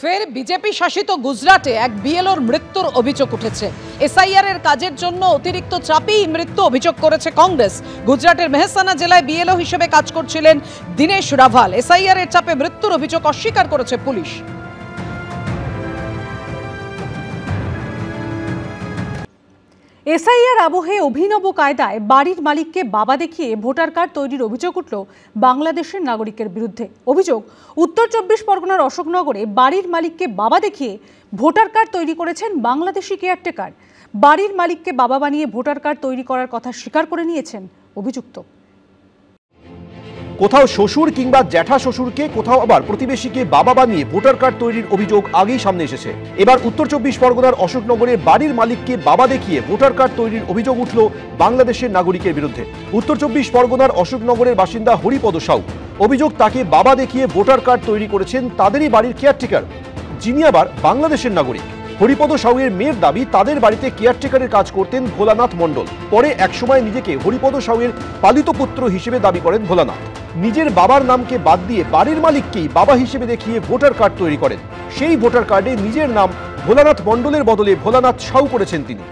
ফের বিজেপি শাসিত গুজরাটে এক বিএলওর মৃত্যুর অভিযোগ উঠেছে। এসআইআর এর কাজের জন্য অতিরিক্ত চাপেই মৃত্যু অভিযোগ করেছে কংগ্রেস। গুজরাটের মেহসানা জেলায় বিএলও হিসেবে কাজ করছিলেন দীনেশ রাভাল। এসআইআর এর চাপে মৃত্যুর অভিযোগ অস্বীকার করেছে পুলিশ। এসআইআর আবহে অভিনব কায়দায় বাড়ির মালিককে বাবা দেখিয়ে ভোটার কার্ড তৈরির অভিযোগ উঠল বাংলাদেশের নাগরিকের বিরুদ্ধে। অভিযোগ, উত্তর ২৪ পরগনার অশোকনগরে বাড়ির মালিককে বাবা দেখিয়ে ভোটার কার্ড তৈরি করেছেন বাংলাদেশি কেয়ারটেকার। বাড়ির মালিককে বাবা বানিয়ে ভোটার কার্ড তৈরি করার কথা স্বীকার করে নিয়েছেন অভিযুক্ত। কোথাও শ্বশুর কিংবা জ্যাঠা শ্বশুরকে, কোথাও আবার প্রতিবেশীকে বাবা বানিয়ে ভোটার কার্ড তৈরির অভিযোগ আগেই সামনে এসেছে। এবার উত্তর ২৪ পরগনার অশোকনগরের বাড়ির মালিককে বাবা দেখিয়ে ভোটার কার্ড তৈরির অভিযোগ উঠল বাংলাদেশের নাগরিকের বিরুদ্ধে। উত্তর ২৪ পরগনার অশোকনগরের বাসিন্দা হরিপদ সাউ। অভিযোগ, তাকে বাবা দেখিয়ে ভোটার কার্ড তৈরি করেছেন তাদেরই বাড়ির কেয়ারটেকার, যিনি আবার বাংলাদেশের নাগরিক। হরিপদ সাউয়ের মেয়ের দাবি, তাদের বাড়িতে কেয়ারটেকারের কাজ করতেন ভোলানাথ মণ্ডল। পরে একসময় নিজেকে হরিপদ সাউয়ের পালিত পুত্র হিসেবে দাবি করেন ভোলানাথ। নিজের বাবার নামকে বাদ দিয়ে বাড়ির মালিককেই বাবা হিসেবে দেখিয়ে ভোটার কার্ড তৈরি করেন। সেই ভোটার কার্ডে নিজের নাম ভোলানাথ মণ্ডলের বদলে ভোলানাথ সাউ করেছেন তিনি।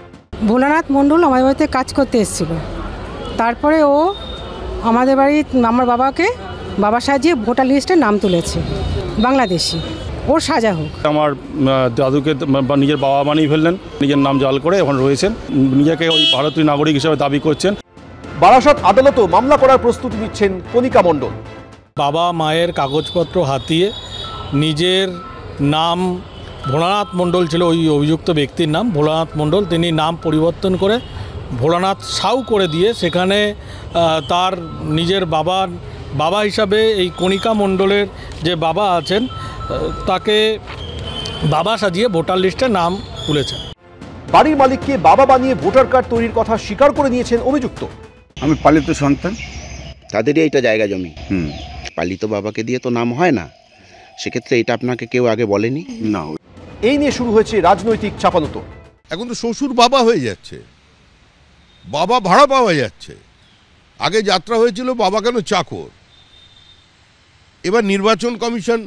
ভোলানাথ মণ্ডল আমার বাড়িতে কাজ করতে এসেছিল, তারপরে ও আমাদের বাড়ির আমার বাবাকে বাবা সাজিয়ে ভোটার লিস্টে নাম তুলেছে বাংলাদেশি। ওর সাজা হোক। আমার দাদুকে নিজের বাবা বানিয়ে ফেললেন, নিজের নাম জাল করে এখন রয়েছেন, নিজেকে ওই ভারতীয় নাগরিক হিসেবে দাবি করছেন। বারাসাত আদালতও মামলা করার প্রস্তুতি নিচ্ছেন কণিকা মণ্ডল। বাবা মায়ের কাগজপত্র হাতিয়ে নিজের নাম ভোলানাথ মণ্ডল ছিল ওই অভিযুক্ত ব্যক্তির নাম ভোলানাথ মণ্ডল, তিনি নাম পরিবর্তন করে ভোলানাথ সাউ করে দিয়ে সেখানে তার নিজের বাবা হিসাবে এই কণিকা মণ্ডলের যে বাবা আছেন তাকে বাবা সাজিয়ে ভোটার লিস্টে নাম তুলেছেন। বাড়ির মালিককে বাবা বানিয়ে ভোটার কার্ড তৈরির কথা স্বীকার করে নিয়েছেন অভিযুক্ত। আমি পালিত সন্তান, তাদেরই এইটা জায়গা জমি। পালিত বাবাকে দিয়ে তো নাম হয় না, সেক্ষেত্রে এটা আপনাকে কেউ আগে বলেনি না। এই নিয়ে শুরু হয়েছে রাজনৈতিক চাপানুতো। এখন তো শ্বশুর বাবা হয়ে যাচ্ছে, বাবা ভাড়া পাওয়া যাচ্ছে। আগে যাত্রা হয়েছিল বাবা কেন চাকর। এবার নির্বাচন কমিশন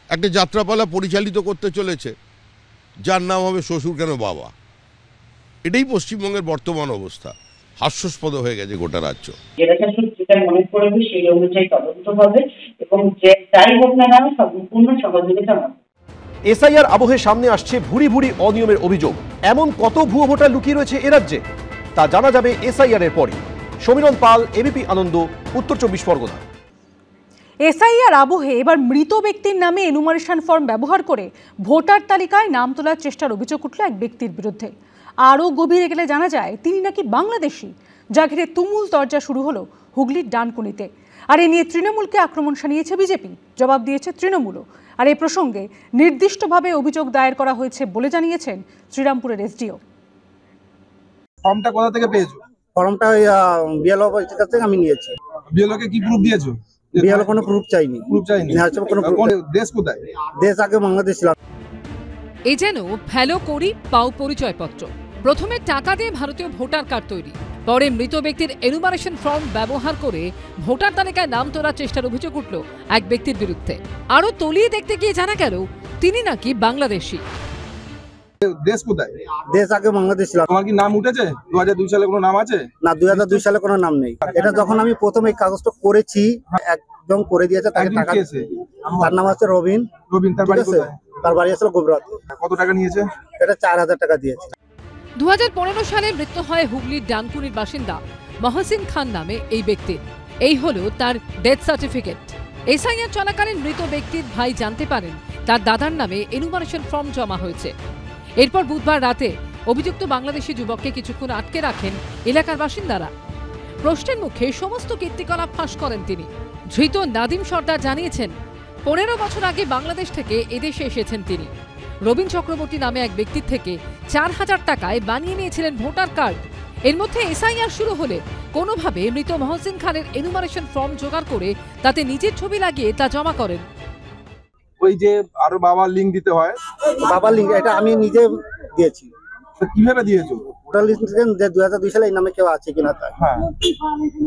একটা যাত্রাপালা পরিচালিত করতে চলেছে, যার নাম হবে শ্বশুর কেন বাবা। এটাই পশ্চিমবঙ্গের বর্তমান অবস্থা। হাস্যাস্পদ হয়ে গেছে গোটা রাজ্য। যেটা মনে করবে সেই অনুযায়ী তদন্ত হবে এবং যে যাই হোক না কেন সম্পূর্ণ সহযোগিতা হবে। এসআইআর আবহে সামনে আসছে ভুরি ভুরি অনিয়মের অভিযোগ। এমন কত ভুয়ো ভোটার লুকিয়ে রয়েছে এ রাজ্যে, তা জানা যাবে এসআইআর এর পরে। সমীরণ পাল, এবিপি আনন্দ, উত্তর ২৪ পরগনা। এসআইআর আবহে এবার মৃত ব্যক্তির নামে এনুমারেশন ফর্ম ব্যবহার করে ভোটার তালিকায় নাম তোলার চেষ্টার অভিযোগ উঠল এক ব্যক্তির বিরুদ্ধে। আরও গভীরে গেলে জানা যায় তিনি নাকি বাংলাদেশি, যা ঘিরে তুমুল তরজা শুরু হলো হুগলির ডানকুনিতে। আর এ নিয়ে তৃণমূলকে আক্রমণ শানিয়েছে বিজেপি, জবাব দিয়েছে তৃণমূলও। আর এই প্রসঙ্গে নির্দিষ্টভাবে অভিযোগ দায়ের করা হয়েছে বলে জানিয়েছেন শ্রীরামপুরের এসডিও। ফর্মটা কোথা থেকে পেয়েছো? ফর্মটা বিএলও অফিসের কাছ থেকে আমি নিয়েছি। বিএলও কে কি প্রুফ দিয়েছো? বিএলও কোনো প্রুফ চাইনি। প্রুফ চাইনি? না, কোনো প্রুফ। দেশ কোথায়? দেশ আগে বাংলাদেশ ছিল। এই যেন ফেলো করি পাও পরিচয়পত্র। প্রথমে টাকা দিয়ে ভারতীয় ভোটার কার্ড তৈরি, পরে মৃত ব্যক্তির এনুমারেশন ফর্ম ব্যবহার করে ভোটার তালিকায় নাম তোলার চেষ্টার অভিযোগ উঠল এক ব্যক্তির বিরুদ্ধে। আরও তলিয়ে দেখতে গিয়ে জানা গেল তিনি নাকি বাংলাদেশি। দেশ কোথায়? দেশ আগে বাংলাদেশ ছিল। তোমার কি নাম উঠেছে? 2002 সালে কোনো নাম আছে? না, 2002 সালে কোনো নাম নেই। এটা যখন আমি প্রথম এই কাগজটা করেছি, একদম করে দিয়েছে তাকে টাকা। তার নাম আছে রবিন। রবিন, তার বাড়ি কোথায়? তার বাড়ি আসলে গোবরাত। কত টাকা নিয়েছে? এটা 4000 টাকা দিয়েছে। 2015 সালে মৃত্যু হয় হুগলির ডানকুনির বাসিন্দা মহসিন খান নামে এই ব্যক্তির। এই হলো তার ডেথ সার্টিফিকেট। এসআইআর চলাকালীন মৃত ব্যক্তির ভাই জানতে পারেন তার দাদার নামে এনুমারেশন ফর্ম জমা হয়েছে। এরপর বুধবার রাতে অভিযুক্ত বাংলাদেশি যুবককে কিছুক্ষণ আটকে রাখেন এলাকার বাসিন্দারা। প্রশ্নের মুখে সমস্ত কীর্তিকলাপ ফাঁস করেন তিনি। ধৃত নাদিম সর্দার জানিয়েছেন 15 বছর আগে বাংলাদেশ থেকে এদেশে এসেছেন তিনি। রবীন চক্রবর্তী নামে এক ব্যক্তির থেকে 4000 টাকায় বানিয়ে নিয়েছিলেন ভোটার কার্ড। এর মধ্যে এসআইআর শুরু হলে কোনোভাবে মৃত মহসিন খানের এনুমারেশন ফর্ম জোগাড় করে তাতে নিজের ছবি লাগিয়ে তা জমা করেন। ওই যে আরো বাবার লিংক দিতে হয়, বাবার লিংক এটা আমি নিজে দিয়েছি। কিভাবে দিয়েছো? ভোটার লিস্ট যে 2002 সালে এই নামে কেউ আছে কিনা তাই। হ্যাঁ,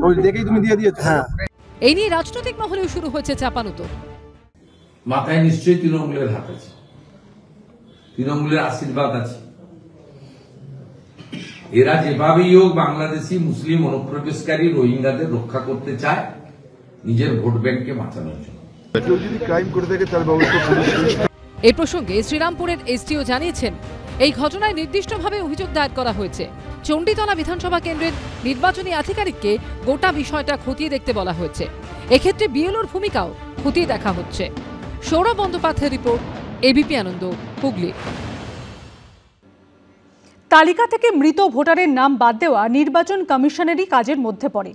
ওই দেখেই তুমি দিয়ে দিয়েছো। হ্যাঁ। এই নিয়ে রাজনৈতিক মহলেও শুরু হয়েছে চাপানুতো। মাথায় নিশ্চয়ই তৃণমূলের হাত আছে। তৃণমূলের আশীর্বাদ আছে। এরা যেভাবেই হোক বাংলাদেশি মুসলিম অনুপ্রবেশকারী রোহিঙ্গাদের রক্ষা করতে চায় নিজের ভোট ব্যাংককে বাঁচানোর জন্য। এই প্রসঙ্গে শ্রীরামপুরের এসডিও জানিয়েছেন, এই ঘটনায় নির্দিষ্টভাবে অভিযোগ দায়ের করা হয়েছে। চণ্ডীতলা বিধানসভা কেন্দ্রের নির্বাচনী আধিকারিককে গোটা বিষয়টা খতিয়ে দেখতে বলা হয়েছে। এক্ষেত্রে বিএলওর ভূমিকাও খতিয়ে দেখা হচ্ছে। সৌরভ বন্দ্যোপাধ্যায়ের রিপোর্ট, এবিপি আনন্দ, হুগলি। তালিকা থেকে মৃত ভোটারের নাম বাদ দেওয়া নির্বাচন কমিশনেরই কাজের মধ্যে পড়ে।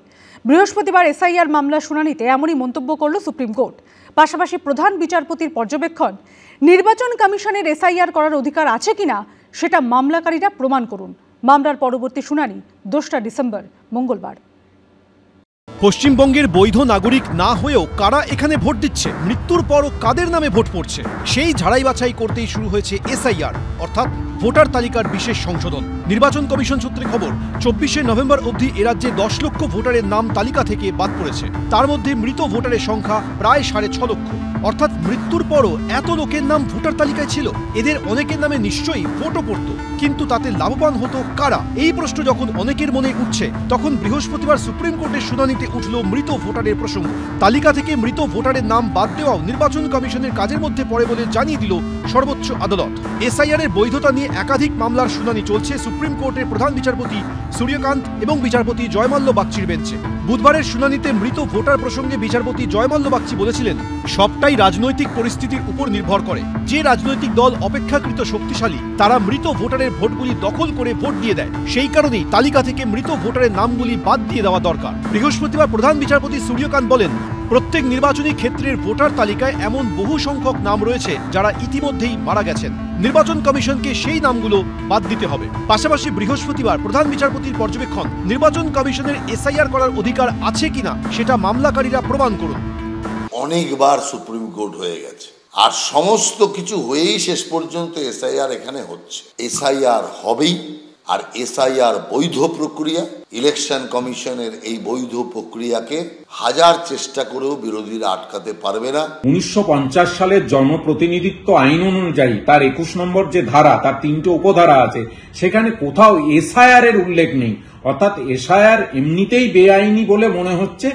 বৃহস্পতিবার এসআইআর মামলা শুনানিতে এমনই মন্তব্য করল সুপ্রিম কোর্ট। পাশাপাশি প্রধান বিচারপতির পর্যবেক্ষণ, নির্বাচন কমিশনের এসআইআর করার অধিকার আছে কিনা সেটা মামলাকারীরা প্রমাণ করুন। মামলার পরবর্তী শুনানি 2রা ডিসেম্বর, মঙ্গলবার। পশ্চিমবঙ্গের বৈধ নাগরিক না হয়েও কারা এখানে ভোট দিচ্ছে, মৃত্যুর পরও কাদের নামে ভোট পড়ছে, সেই ঝাড়াই বাছাই করতেই শুরু হয়েছে এসআইআর অর্থাৎ ভোটার তালিকার বিশেষ সংশোধন। নির্বাচন কমিশন সূত্রে খবর, 24শে নভেম্বর অবধি এ রাজ্যে 10 লক্ষ ভোটারের নাম তালিকা থেকে বাদ পড়েছে। তার মধ্যে মৃত ভোটারের সংখ্যা প্রায় 6.5 লক্ষ। অর্থাৎ মৃত্যুর পরও এত লোকের নাম ভোটার তালিকায় ছিল। এদের অনেকের নামে নিশ্চয়ই ভোটও পড়ত, কিন্তু তাতে লাভবান হতো কারা? এই প্রশ্ন যখন অনেকের মনে উঠছে, তখন বৃহস্পতিবার সুপ্রিম কোর্টের শুনানিতে উঠল মৃত ভোটারের প্রসঙ্গ। তালিকা থেকে মৃত ভোটারের নাম বাদ দেওয়াও নির্বাচন কমিশনের কাজের মধ্যে পড়ে বলে জানিয়ে দিল সর্বোচ্চ আদালত। এসআইআর এর বৈধতা নিয়ে একাধিক মামলার শুনানি চলছে সুপ্রিম কোর্টের প্রধান বিচারপতি সূর্যকান্ত এবং বিচারপতি জয়মাল্য বাগচির বেঞ্চে। বুধবারের শুনানিতে মৃত ভোটার প্রসঙ্গে বিচারপতি জয়মাল্য বাগচি বলেছিলেন, সবটাই রাজনৈতিক পরিস্থিতির উপর নির্ভর করে। যে রাজনৈতিক দল অপেক্ষাকৃত শক্তিশালী তারা মৃত ভোটারের ভোটগুলি দখল করে ভোট দিয়ে দেয়। সেই কারণেই তালিকা থেকে মৃত ভোটারের নামগুলি বাদ দিয়ে দেওয়া দরকার। বৃহস্পতিবার প্রধান বিচারপতি সূর্যকান্ত বলেন, প্রত্যেক নির্বাচনী ক্ষেত্রের ভোটার তালিকায় এমন বহু সংখ্যক নাম রয়েছে যারা ইতিমধ্যেই মারা গেছেন। নির্বাচন কমিশনকে সেই নামগুলো বাদ দিতে হবে। পাশাপাশি বৃহস্পতিবার প্রধান বিচারপতির পর্যবেক্ষণ, নির্বাচন কমিশনের এসআইআর করার অধিকার আছে কিনা সেটা মামলাকারীরা প্রমাণ করুন। অনেকবার সুপ্রিম কোর্ট হয়ে গেছে, আর সমস্ত কিছু হয়েই শেষ পর্যন্ত এসআইআর এখানে হচ্ছে। এসআইআর হবেই, আর এসআইআর বৈধ প্রক্রিয়া। ইলেকশন কমিশনের এই বৈধ প্রক্রিয়াকে হাজার চেষ্টা করেও বিরোধীরা আটকাতে পারবে না। 1950 সালের জনপ্রতিনিধিত্ব আইন অনুযায়ী তার 21 নম্বর যে ধারা, তার 3টে উপধারা আছে, সেখানে কোথাও এসআইআর এর উল্লেখ নেই। অর্থাৎ এসআইআর এমনিতেই বেআইনি বলে মনে হচ্ছে।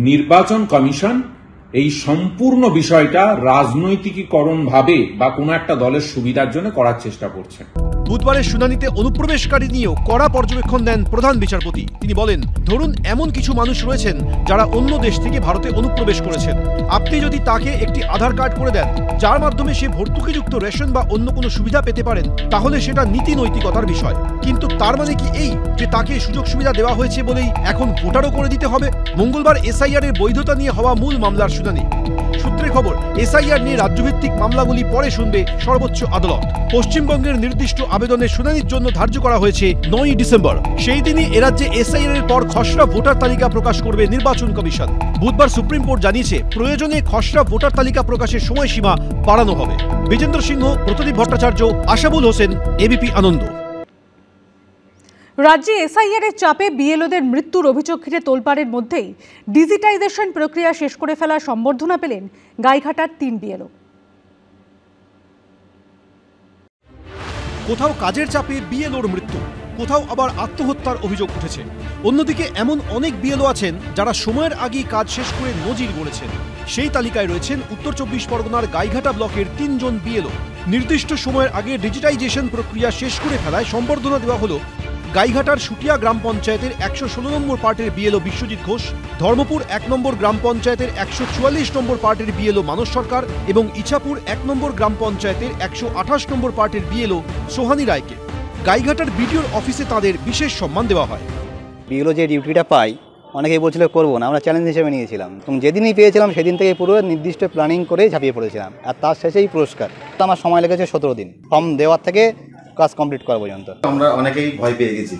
নির্বাচন কমিশন এই সম্পূর্ণ বিষয়টা রাজনৈতিকীকরণ ভাবে বা কোনো একটা দলের সুবিধার জন্য করার চেষ্টা করছে। বুধবারের শুনানিতে অনুপ্রবেশকারী নিয়েও কড়া পর্যবেক্ষণ দেন প্রধান বিচারপতি। তিনি বলেন, ধরুন এমন কিছু মানুষ রয়েছেন যারা অন্য দেশ থেকে ভারতে অনুপ্রবেশ করেছেন। আপনি যদি তাকে একটি আধার কার্ড করে দেন যার মাধ্যমে সে ভর্তুকিযুক্ত রেশন বা অন্য কোনো সুবিধা পেতে পারেন, তাহলে সেটা নীতি নৈতিকতার বিষয়। কিন্তু তার মানে কি এই যে তাকে সুযোগ সুবিধা দেওয়া হয়েছে বলেই এখন ভোটারও করে দিতে হবে? মঙ্গলবার এসআইআর এর বৈধতা নিয়ে হওয়া মূল মামলার শুনানি। সূত্রে খবর, এসআইআর নিয়ে রাজ্যভিত্তিক মামলাগুলি পরে শুনবে সর্বোচ্চ আদালত। পশ্চিমবঙ্গের নির্দিষ্ট আবেদনের শুনানির জন্য ধার্য করা হয়েছে 9ই ডিসেম্বর। সেই দিনই এরাজ্যে এসআইআর এর পর খসড়া ভোটার তালিকা প্রকাশ করবে নির্বাচন কমিশন। বুধবার সুপ্রিম কোর্ট জানিয়েছে, প্রয়োজনে খসড়া ভোটার তালিকা প্রকাশের সময়সীমা বাড়ানো হবে। বিজেন্দ্র সিংহ, প্রতিদীপ ভট্টাচার্য, আশাবুল হোসেন, এবিপি আনন্দ। রাজ্যে এসআইআর এর চাপে বিএলওদের মৃত্যুর অভিযোগ ঘিরে তোলপাড়ের মধ্যেই ডিজিটাইজেশন প্রক্রিয়া শেষ করে ফেলার সম্বর্ধনা পেলেন গাইঘাটার 3 বিএলও। কোথাও কাজের চাপে বিএলওর মৃত্যু, কোথাও আবার আত্মহত্যার অভিযোগ উঠেছে। অন্যদিকে এমন অনেক বিএলও আছেন যারা সময়ের আগেই কাজ শেষ করে নজির গড়েছেন। সেই তালিকায় রয়েছেন উত্তর 24 পরগনার গাইঘাটা ব্লকের 3 জন বিএলও। নির্দিষ্ট সময়ের আগে ডিজিটাইজেশন প্রক্রিয়া শেষ করে ফেলায় সম্বর্ধনা দেওয়া হলো গাইঘাটার সুটিয়া গ্রাম পঞ্চায়েতের 116 নম্বর পার্টের বিএলও বিশ্বজিৎ ঘোষ, ধর্মপুর 1 নম্বর গ্রাম পঞ্চায়েতের 144 নম্বর পার্টের বিএলও মানস সরকার এবং ইছাপুর 1 নম্বর গ্রাম পঞ্চায়েতের 128 নম্বর পার্টের বিএলও সোহানী রায়কে। গাইঘাটার বিডিওর অফিসে তাদের বিশেষ সম্মান দেওয়া হয়। বিএলও যে ডিউটিটা পাই, অনেকেই বলছিল করবো না, আমরা চ্যালেঞ্জ হিসেবে নিয়েছিলাম এবং যেদিনই পেয়েছিলাম সেদিন থেকে পুরো নির্দিষ্ট প্ল্যানিং করে ঝাঁপিয়ে পড়েছিলাম। আর তার শেষেই পুরস্কার। আমার সময় লেগেছে 17 দিন ফর্ম দেওয়ার থেকে কাজ কমপ্লিট করা পর্যন্ত। আমরা অনেকেই ভয় পেয়ে গেছি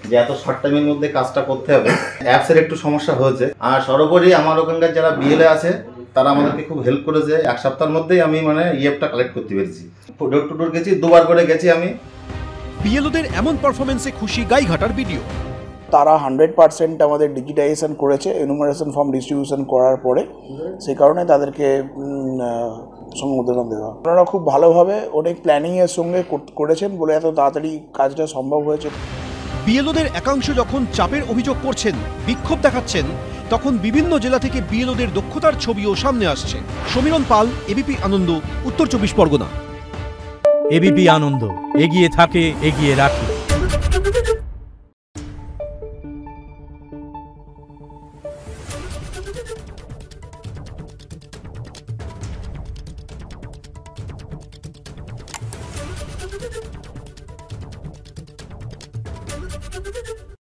যে এত শর্ট টাইমের মধ্যে কাজটা করতে হবে। অ্যাপসের একটু সমস্যা হয়েছে, আর সর্বোপরি আমার ওখানকার যারা বিএলএ আছে তারা আমাদেরকে খুব হেল্প করেছে। 1 সপ্তাহের মধ্যেই আমি ইএফটা কালেক্ট করতে পেরেছি। ডোর টু ডোর গেছি, 2বার করে গেছি আমি। বিএলওদের এমন পারফরমেন্সে খুশি গাইঘাটার বিডিও। তারা 100% আমাদের ডিজিটাইজেশন করেছে এনুমারেশন ফর্ম ডিস্ট্রিবিউশন করার পরে। সেই কারণে তাদেরকে সংবর্ধনা দেওয়া। ওনারা খুব ভালোভাবে অনেক প্ল্যানিংয়ের সঙ্গে করেছেন বলে এত তাড়াতাড়ি কাজটা সম্ভব হয়েছে। বিএলওদের একাংশ যখন চাপের অভিযোগ করছেন, বিক্ষোভ দেখাচ্ছেন, তখন বিভিন্ন জেলা থেকে বিএলওদের দক্ষতার ছবিও সামনে আসছে। সমীরণ পাল, এবিপি আনন্দ, উত্তর 24 পরগনা। এবিপি আনন্দ, এগিয়ে থাকে, এগিয়ে রাখে।